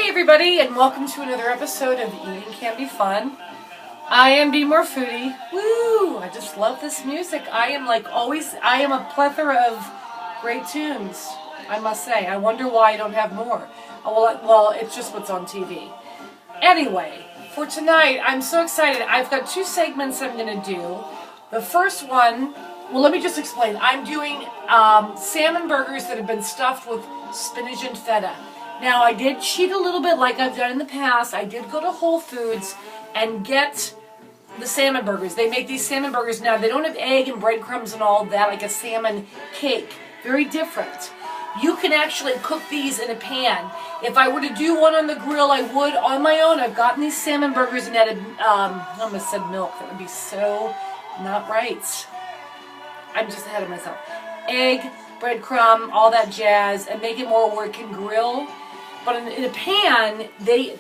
Hey everybody, and welcome to another episode of Eating Can Be Fun. I am Beemore Foodie. Woo! I just love this music. I am a plethora of great tunes, I must say. I wonder why I don't have more. Well, it's just what's on TV. Anyway, for tonight, I'm so excited. I've got two segments I'm going to do. The first one, well, let me just explain. I'm doing salmon burgers that have been stuffed with spinach and feta. Now, I did cheat a little bit like I've done in the past. I did go to Whole Foods and get the salmon burgers. They make these salmon burgers now. They don't have egg and breadcrumbs and all that, like a salmon cake. Very different. You can actually cook these in a pan. If I were to do one on the grill, I would on my own. I've gotten these salmon burgers and added, I almost said milk. That would be so not right. I'm just ahead of myself. Egg, breadcrumb, all that jazz, and make it more where it can grill. But in a pan,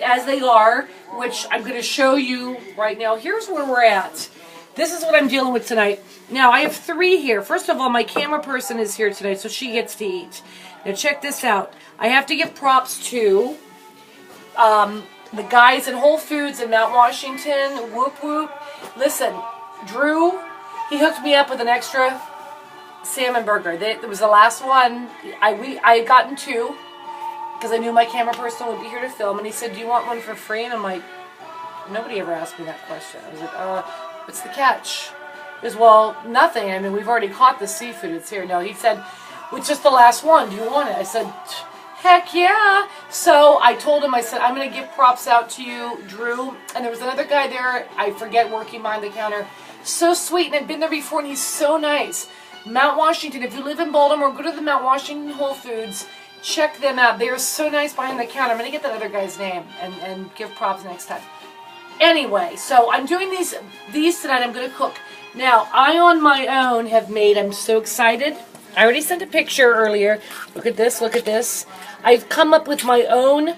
as they are, which I'm going to show you right now. Here's where we're at. This is what I'm dealing with tonight. Now, I have three here. First of all, my camera person is here tonight, so she gets to eat. Now, check this out. I have to give props to the guys at Whole Foods in Mount Washington. Whoop, whoop. Listen, Drew, he hooked me up with an extra salmon burger. It was the last one. I had gotten two, because I knew my camera person would be here to film, and he said, do you want one for free? And I'm like, nobody ever asked me that question. I was like, what's the catch? He goes, well, nothing. I mean, we've already caught the seafood. It's here. No, he said, it's just the last one. Do you want it? I said, heck yeah. So I told him, I said, I'm going to give props out to you, Drew. And there was another guy there, I forget, working behind the counter. So sweet, and I've been there before, and he's so nice. Mount Washington, if you live in Baltimore, go to the Mount Washington Whole Foods. Check them out. They are so nice behind the counter. I'm going to get that other guy's name and give props next time. Anyway, so I'm doing these tonight. I'm going to cook. Now, I on my own have made, I'm so excited. I already sent a picture earlier. Look at this, look at this. I've come up with my own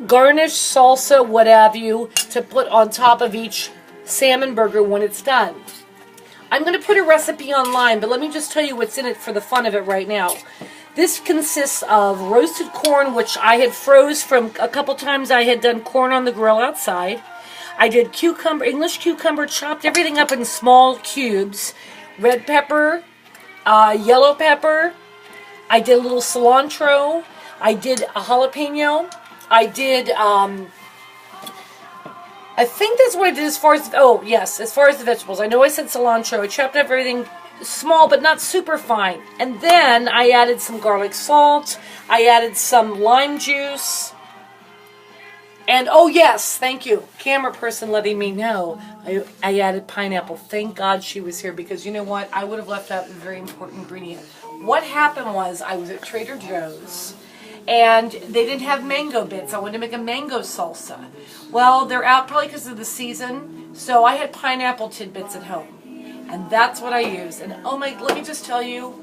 garnish, salsa, what have you, to put on top of each salmon burger when it's done. I'm going to put a recipe online, but let me just tell you what's in it for the fun of it right now. This consists of roasted corn, which I had froze from a couple times I had done corn on the grill outside. I did cucumber, English cucumber, chopped everything up in small cubes. Red pepper, yellow pepper. I did a little cilantro. I did a jalapeno. I did, I think that's what I did as far as, as far as the vegetables. I know I said cilantro. I chopped up everything small, but not super fine. And then I added some garlic salt. I added some lime juice. And, oh yes, thank you, camera person letting me know. I added pineapple. Thank God she was here, because you know what? I would have left out a very important ingredient. What happened was I was at Trader Joe's, and they didn't have mango bits. I wanted to make a mango salsa. Well, they're out probably because of the season, so I had pineapple tidbits at home. And that's what I used. And oh my, let me just tell you,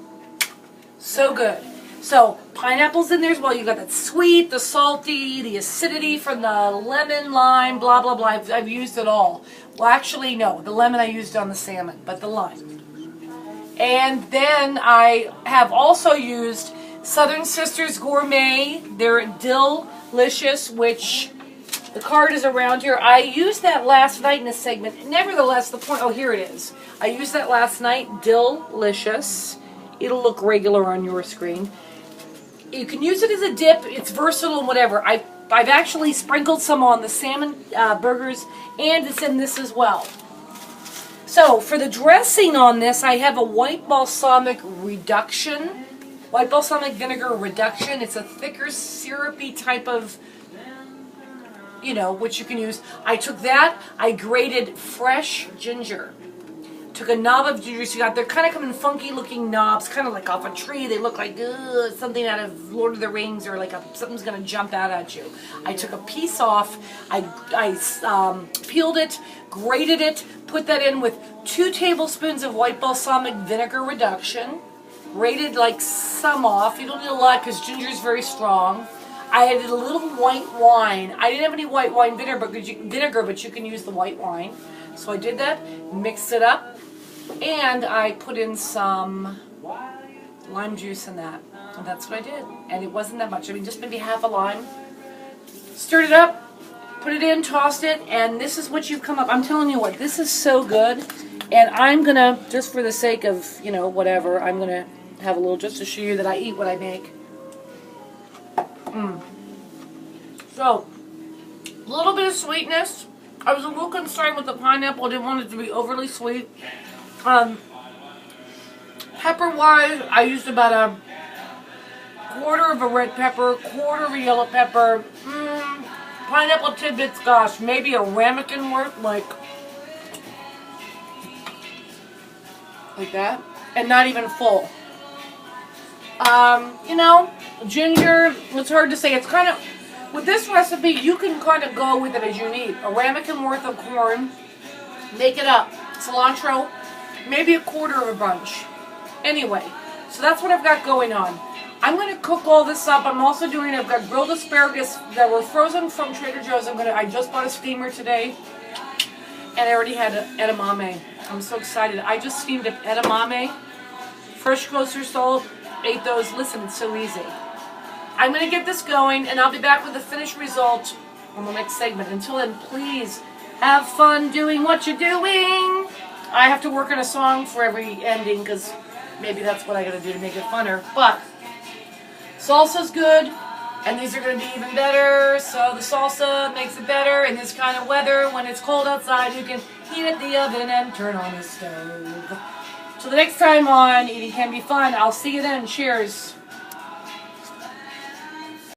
so good. So, pineapple's in there as well. You've got that sweet, the salty, the acidity from the lemon, lime, blah, blah, blah. I've used it all. Well, actually, no. The lemon I used on the salmon, but the lime. And then I have also used Southern Sisters Gourmet. They're delicious, which the card is around here. I used that last night in a segment. Nevertheless, the point, here it is. I used that last night. Delicious. It'll look regular on your screen. You can use it as a dip. It's versatile and whatever. I've actually sprinkled some on the salmon burgers, and it's in this as well. So, for the dressing on this, I have a white balsamic reduction. White balsamic vinegar reduction. It's a thicker, syrupy type of, which you can use. I took that. I grated fresh ginger. Took a knob of ginger. So they're kind of come in funky looking knobs, kind of like off a tree. They look like something out of Lord of the Rings, or like something's going to jump out at you. I took a piece off. I peeled it, grated it, put that in with 2 tablespoons of white balsamic vinegar reduction. Grated like some off. You don't need a lot because ginger is very strong. I added a little white wine. I didn't have any white wine vinegar, but you can use the white wine. So I did that, mixed it up, and I put in some lime juice in that. And that's what I did. And it wasn't that much. I mean, just maybe half a lime. Stirred it up, put it in, tossed it, and this is what you've come up. I'm telling you what, this is so good. And I'm going to, just for the sake of, you know, whatever, I'm going to have a little just to show you that I eat what I make. So, a little bit of sweetness. I was a little concerned with the pineapple. I didn't want it to be overly sweet. Pepper-wise, I used about a quarter of a red pepper, quarter of a yellow pepper. Pineapple tidbits, gosh, maybe a ramekin worth, like that, and not even full. You know, ginger, it's hard to say. It's kind of, with this recipe, you can kind of go with it as you need. A ramekin worth of corn, make it up. Cilantro, maybe a quarter of a bunch. Anyway, so that's what I've got going on. I'm going to cook all this up. I'm also doing, I've got grilled asparagus that were frozen from Trader Joe's. I just bought a steamer today, and I already had edamame. I'm so excited. I just steamed up edamame, fresh kosher salt, ate those. Listen, it's so easy. I'm going to get this going, and I'll be back with the finished result on the next segment. Until then, please have fun doing what you're doing. I have to work on a song for every ending, because maybe that's what I got to do to make it funner. But salsa's good, and these are going to be even better. So the salsa makes it better in this kind of weather. When it's cold outside, you can heat up the oven and turn on the stove. So the next time on Eating Can Be Fun, I'll see you then. Cheers.